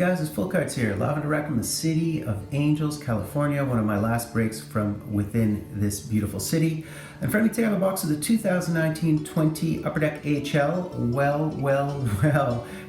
guys, it's Full Cards here, live and direct from the city of Angels, California, one of my last breaks from within this beautiful city. In front of me today I have a box of the 2019-20 Upper Deck AHL,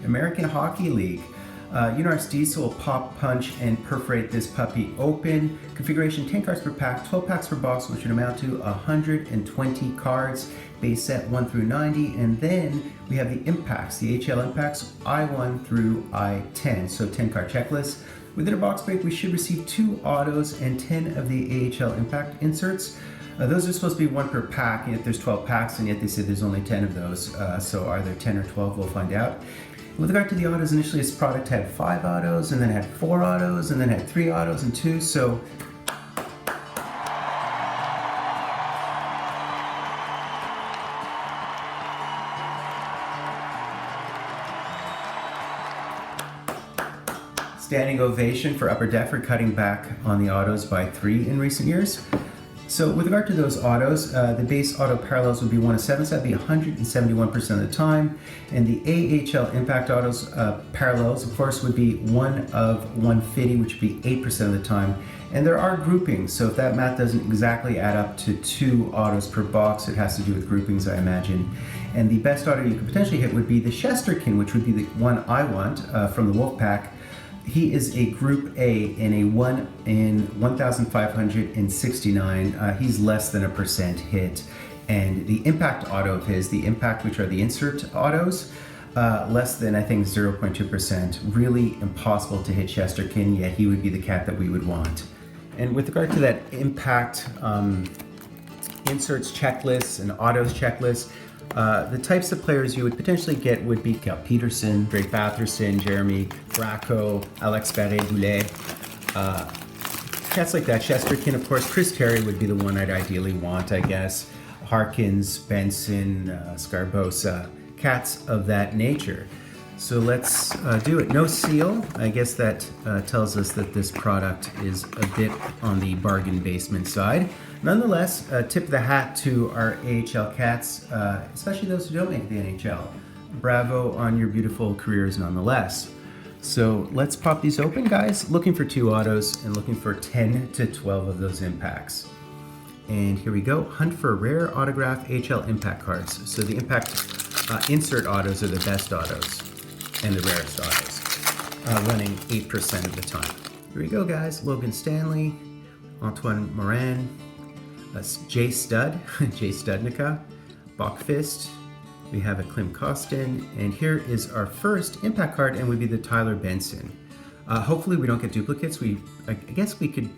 American Hockey League. UNRSD, so we'll pop, punch, and perforate this puppy open. Configuration 10 cards per pack, 12 packs per box, which would amount to 120 cards. Base set 1 through 90, and then we have the impacts, the AHL Impacts I1 through I10, so 10 card checklist. Within a box break, we should receive 2 autos and 10 of the AHL Impact Inserts. Those are supposed to be 1 per pack, and yet there's 12 packs, and yet they said there's only 10 of those. So are there 10 or 12? We'll find out. With regard to the autos, initially this product had 5 autos, and then had 4 autos, and then had 3 autos and 2. So standing ovation for Upper Deck for cutting back on the autos by 3 in recent years. So with regard to those autos, the base auto parallels would be 1 of 7, so that'd be 171% of the time. And the AHL Impact Autos parallels, of course, would be 1 of 150, which would be 8% of the time. And there are groupings, so if that math doesn't exactly add up to 2 autos per box, it has to do with groupings, I imagine. And the best auto you could potentially hit would be the Shesterkin, which would be the one I want from the Wolf Pack. He is a Group A in a 1 in 1,569. He's less than a % hit. And the Impact Auto of his, the Impact, which are the insert autos, less than, I think, 0.2%. Really impossible to hit Shesterkin, yet he would be the cat that we would want. And with regard to that Impact inserts checklist and autos checklist, the types of players you would potentially get would be Petersen, Batherson, Jeremy, Bracco, Barre-Boulet, cats like that. Shesterkin, of course. Chris Terry would be the one I'd ideally want, I guess. Harkins, Benson, Sgarbossa, cats of that nature. So let's do it. No seal. I guess that tells us that this product is a bit on the bargain basement side. Nonetheless, tip the hat to our AHL cats, especially those who don't make the NHL. Bravo on your beautiful careers nonetheless. So let's pop these open, guys. Looking for 2 autos and looking for 10 to 12 of those impacts. And here we go. Hunt for rare autograph AHL Impact cards. So the Impact insert autos are the best autos and the rarest autos, running 8% of the time. Here we go, guys. Logan Stanley, Antoine Morin, Jay Studnicka, Bachfist. We have a Klim Kostin, and here is our first impact card, and would be the Tyler Benson. Hopefully we don't get duplicates. I guess we could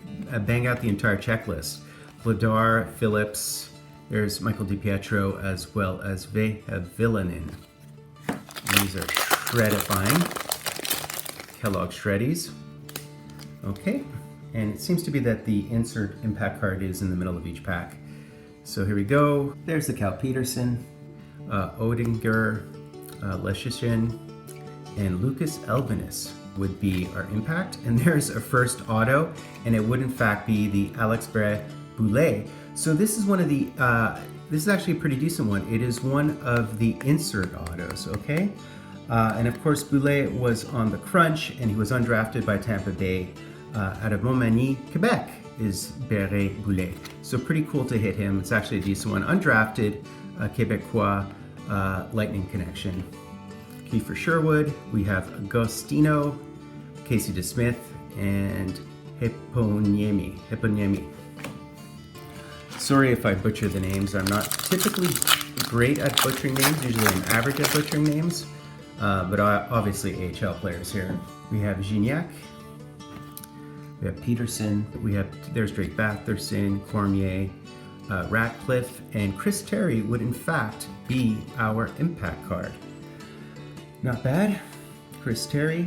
bang out the entire checklist. Vladar, Phillips, there's Michael DiPietro, as well as Villenen. These are shredifying. Kellogg Shreddies. Okay. And it seems to be that the insert impact card is in the middle of each pack. So here we go. There's the Cal Petersen, Odinger, Leshishin, and Lucas Elvenes would be our impact. And there's a first auto, and it would in fact be the Barre-Boulet. So this is one of the, this is actually a pretty decent one. It is one of the insert autos, okay? And of course, Boulet was on the crunch, and he was undrafted by Tampa Bay. Out of Montmagny, Quebec is Barre-Boulet. So pretty cool to hit him. It's actually a decent one. Undrafted, Quebecois, Lightning connection. Kiefer Sherwood. We have Agostino, Casey DeSmith, and Heponiemi. Sorry if I butcher the names. I'm not typically great at butchering names. Usually I'm average at butchering names. But obviously AHL players here. We have Gignac. We have Petersen, there's Drake Batherson, Cormier, Ratcliffe, and Chris Terry would in fact be our impact card. Not bad. Chris Terry,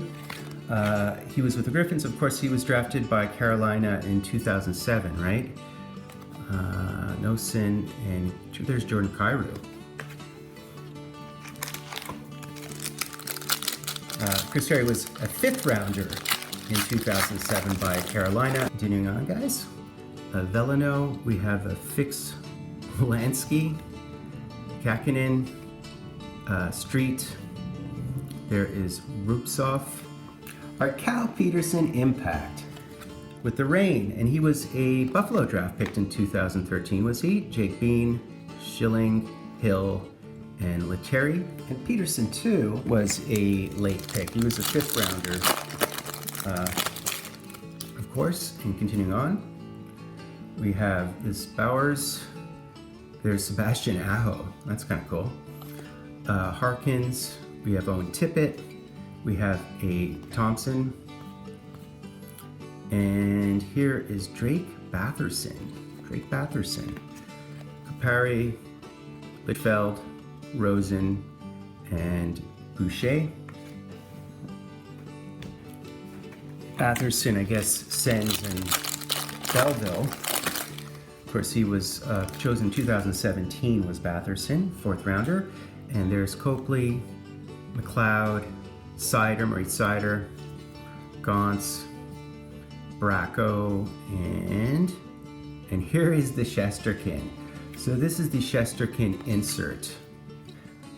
he was with the Griffins. Of course, he was drafted by Carolina in 2007, right? Nosen, and there's Jordan Kyrou. Chris Terry was a 5th rounder in 2007 by Carolina. Continuing on, guys. Veleno, we have a Fix Lansky, Kakinen, Street. There is Rupsov, our Cal Petersen Impact with the rain, and he was a Buffalo draft picked in 2013, was he? Jake Bean, Schilling, Hill, and Lettieri. And Petersen too was a late pick. He was a 5th rounder, of course. And continuing on, we have this Bowers. There's Sebastian Aho. That's kind of cool. Harkins. We have Owen Tippett. We have a Thompson. And here is Drake Batherson. Drake Batherson. Kupari, Littfeld, Rosen, and Boucher. Batherson, I guess, Sens and Belleville. Of course, he was chosen in 2017, was Batherson, 4th rounder. And there's Copley, McLeod, Sider, Maurice Sider, Gauntz, Bracco, and here is the Shesterkin. So this is the Shesterkin insert.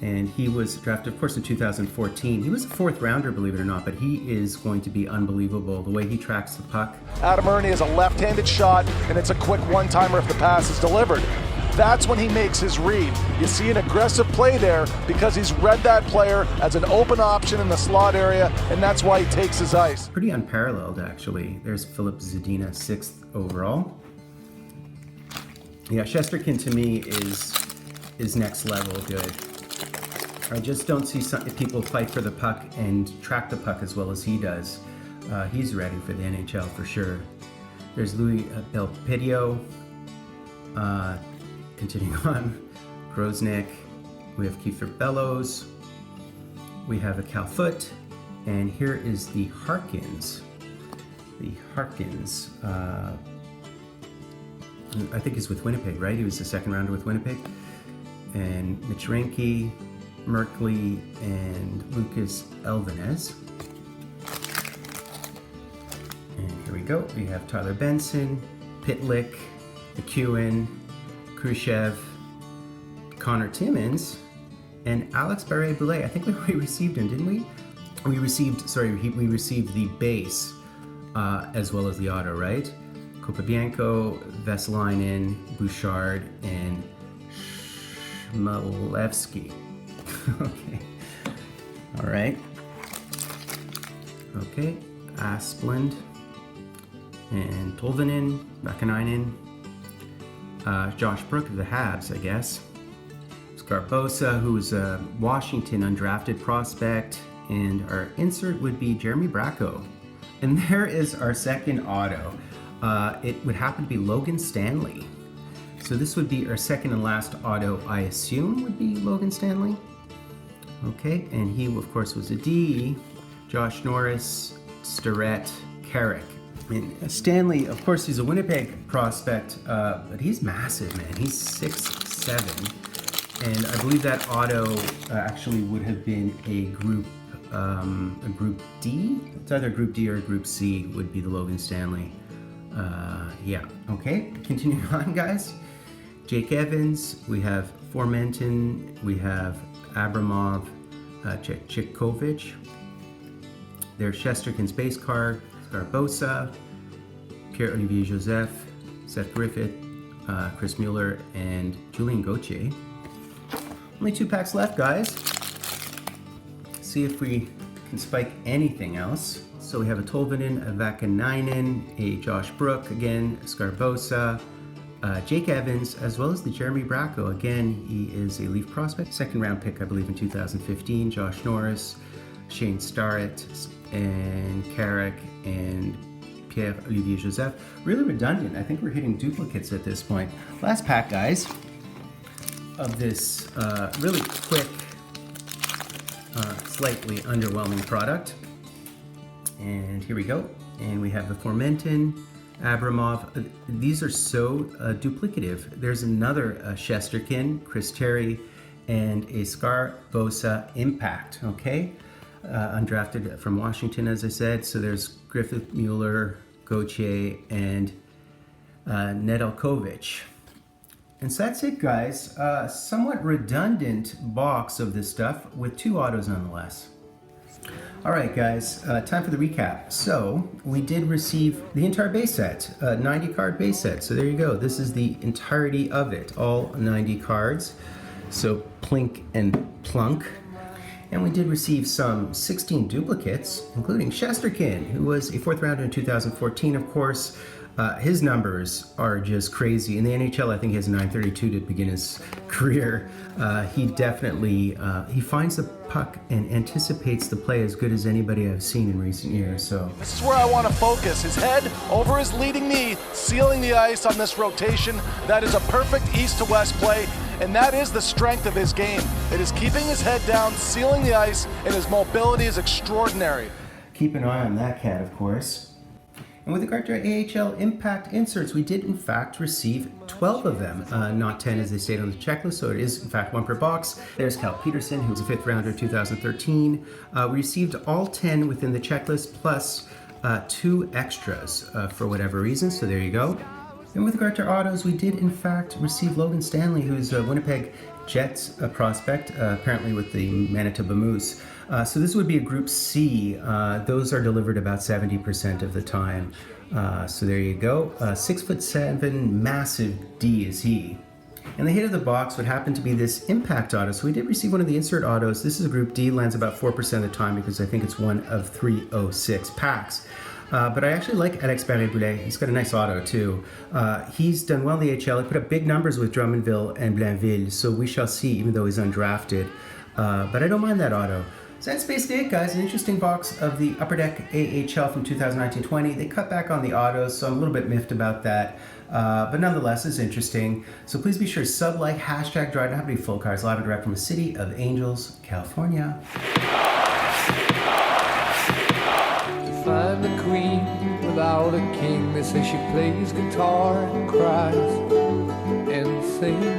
And he was drafted, of course, in 2014. He was a 4th rounder, believe it or not, but he is going to be unbelievable, the way he tracks the puck. Adam Ernie is a left-handed shot, and it's a quick one-timer if the pass is delivered. That's when he makes his read. You see an aggressive play there because he's read that player as an open option in the slot area, and that's why he takes his ice. Pretty unparalleled, actually. There's Philip Zadina, 6th overall. Yeah, Shesterkin to me is next level good. I just don't see people fight for the puck and track the puck as well as he does. He's ready for the NHL for sure. There's Louis Belpedio. Continuing on, Groznik. We have Kiefer Bellows. We have a Cal Foot. And here is the Harkins. The Harkins. I think he's with Winnipeg, right? He was the 2nd rounder with Winnipeg. And Mitch Reinke, Merkley, and Lucas Elvenes. And here we go. We have Tyler Benson, Pitlick, McEwen, Khrushchev, Connor Timmins, and Alex Barre-Boulet. I think we received him, didn't we? We received the base as well as the auto, right? Kopabianko, Vesalainen, Bouchard, and Schmalevsky. Okay. All right. Okay. Asplund and Tolvanen, Vakanainen, Josh Brook of the Habs, I guess. Sgarbossa, who is a Washington undrafted prospect, and our insert would be Jeremy Bracco. And there is our second auto. It would happen to be Logan Stanley. So this would be our second and last auto, I assume, would be Logan Stanley. Okay, and he, of course, was a D. Josh Norris, Starrett, Carrick. And Stanley, of course, he's a Winnipeg prospect, but he's massive, man. He's 6'7". And I believe that auto actually would have been a group D. It's either a group D or a group C would be the Logan Stanley. Yeah, okay, continuing on, guys. Jake Evans, we have Formenton, we have Abramov, Chikovic. There's Shesterkin's base card, Sgarbossa, Pierre-Olivier Joseph, Seth Griffith, Chris Mueller, and Julien Gauthier. Only 2 packs left, guys. See if we can spike anything else. So we have a Tolvanen, a Vakanainen, a Josh Brook, again, Sgarbossa, Jake Evans, as well as the Jeremy Bracco. Again, he is a Leaf prospect. 2nd round pick, I believe, in 2015. Josh Norris, Shane Starrett, and Carrick, and Pierre-Olivier Joseph. Really redundant. I think we're hitting duplicates at this point. Last pack, guys, of this really quick, slightly underwhelming product. And here we go. And we have the Formenton, Abramov. These are so duplicative. There's another Shesterkin, Chris Terry, and a Sgarbossa Impact, okay? Undrafted from Washington, as I said. So there's Griffith, Mueller, Gauthier, and Nedeljkovic. And so that's it, guys. Somewhat redundant box of this stuff with 2 autos nonetheless. All right, guys, time for the recap. So we did receive the entire base set, 90 card base set. So there you go. This is the entirety of it, all 90 cards. So plink and plunk. And we did receive some 16 duplicates, including Shesterkin, who was a 4th rounder in 2014, of course. His numbers are just crazy. In the NHL, I think he has 932 to begin his career. He definitely, he finds the puck and anticipates the play as good as anybody I've seen in recent years. So this is where I want to focus. His head over his leading knee, sealing the ice on this rotation. That is a perfect east to west play, and that is the strength of his game. It is keeping his head down, sealing the ice, and his mobility is extraordinary. Keep an eye on that cat, of course. And with regard to our AHL Impact Inserts, we did in fact receive 12 of them, not 10 as they stayed on the checklist, so it is in fact 1 per box. There's Cal Petersen, who was a 5th rounder in 2013. We received all 10 within the checklist, plus 2 extras for whatever reason, so there you go. And with regard to our autos, we did in fact receive Logan Stanley, who's a Winnipeg Jets prospect, apparently with the Manitoba Moose. So this would be a Group C. Those are delivered about 70% of the time. So there you go. 6'7", massive D is he. And the hit of the box would happen to be this Impact Auto. So we did receive one of the insert autos. This is a Group D, lands about 4% of the time because I think it's one of 306 packs. But I actually like Alex Barre-Boulet. He's got a nice auto too. He's done well in the AHL. He put up big numbers with Drummondville and Blainville, so we shall see, even though he's undrafted. But I don't mind that auto. So that's basically it, guys. An interesting box of the Upper Deck AHL from 2019-20. They cut back on the autos, so I'm a little bit miffed about that. But nonetheless, it's interesting. So please be sure to sub, like, hashtag Drive to Happy Full Cars live and direct from the city of Angels, California. Find the queen without a king. They say she plays guitar and cries and sings.